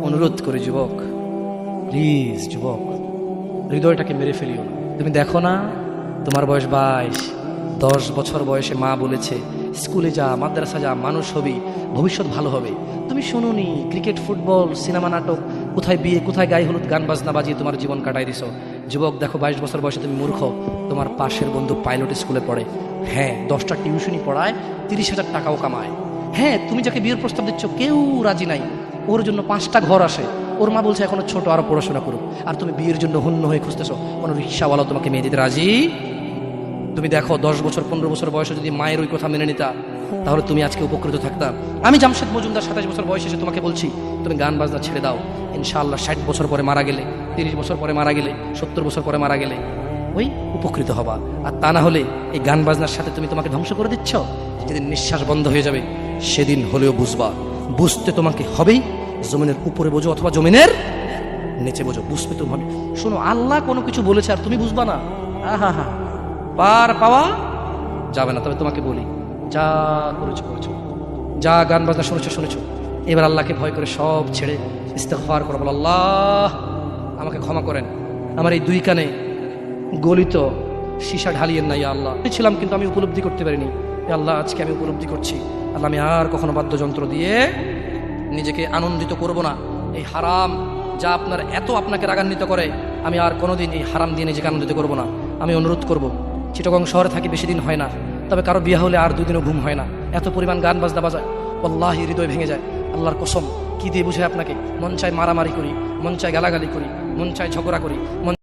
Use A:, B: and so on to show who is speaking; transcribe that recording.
A: অনুরোধ করে যুবক, প্লিজ যুবক, হৃদয়টাকে মেরে ফেলিও না। তুমি দেখো না, তোমার বয়স 22, 10 বছর বয়সে মা বলেছে স্কুলে যা, মাদ্রাসা যা, মানুষ হবি, ভবিষ্যৎ ভালো হবে। তুমি শোনোনি, ক্রিকেট, ফুটবল, সিনেমা, নাটক, কোথায় বিয়ে, কোথায় গায়ে হলুদ, গান বাজনা বাজিয়ে তোমার জীবন কাটাই দিছো। যুবক দেখো, 22 বছর বয়সে তুমি মূর্খ। তোমার পাশের বন্ধু পাইলট স্কুলে পড়ে, হ্যাঁ 10টা টিউশনি পড়ায়, 30,000 টাকাও কামায়। হ্যাঁ, তুমি যাকে বিয়ের প্রস্তাব দিচ্ছ কেউ রাজি নাই, ওর জন্য 5টা ঘর আসে, ওর মা বলছে এখনো ছোট, আরো পড়াশোনা করুক, আর তুমি বিয়ের জন্য হন্য হয়ে খুঁজতেছো। কোনো রিক্সাওয়ালা তোমাকে মেয়ে দিতে রাজি? তুমি দেখো 10 বছর 15 বছর বয়সে যদি মায়ের ওই কথা মেনে নিতা, তাহলে তুমি আজকে উপকৃত থাকতা। আমি জামশেদ মজুমদার 27 বছর বয়সে এসে তোমাকে বলছি তুমি গান বাজনা ছেড়ে দাও। ইনশাআল্লাহ 60 বছর পরে মারা গেলে, 30 বছর পরে মারা গেলে, 70 বছর পরে মারা গেলে ওই উপকৃত হবা। আর তা না হলে এই গান বাজনার সাথে তুমি তোমাকে ধ্বংস করে দিচ্ছ। যেদিন নিঃশ্বাস বন্ধ হয়ে যাবে সেদিন হলেও বুঝবা। বুঝতে তোমাকে হবেই, জমিনের উপরে বোঝো অথবা জমিনের নিচে বোঝো, বুঝতে তুমি হবে। শোনো, আল্লাহ কোনো কিছু বলেছে আর তুমি বুঝবা না, আহা হা, পার পাওয়া যাবে না। তবে তোমাকে বলি, যা করেছো করেছো, যা গান বাজনা শুনেছো শুনেছো, এবার আল্লাহকে ভয় করে সব ছেড়ে ইস্তেগফার করো, বলো আল্লাহ আমাকে ক্ষমা করেন, আমার এই 2 কানে গলিত সীসা ঢালিয়েন না ইয়া আল্লাহ। ছিলাম কিন্তু আমি উপলব্ধি করতে পারিনি, ইয়া আল্লাহ আজকে আমি উপলব্ধি করছি, আল্লাহ আমি আর কখনো বাদ্যযন্ত্র দিয়ে নিজেকে আনন্দিত করব না। এই হারাম যা আপনার এত আপনাকে রাগান্বিত করে, আমি আর কোনোদিন এই হারাম দিয়ে নিজেকে আনন্দিত করব না। আমি অনুরোধ করব, চিটাগং শহরে থাকি, বেশি দিন হয় না, তবে কারো বিয়ে হলে আর 2 দিনও ঘুম হয় না, এত পরিমাণ গান বাজনা বাজায়, আল্লাহি হৃদয় ভেঙে যায়। আল্লাহর কসম, কি দিয়ে বুঝায় আপনাকে? মন চায় মারামারি করি, মন চায় গালাগালি করি, মন চায় ঝগড়া করি, মন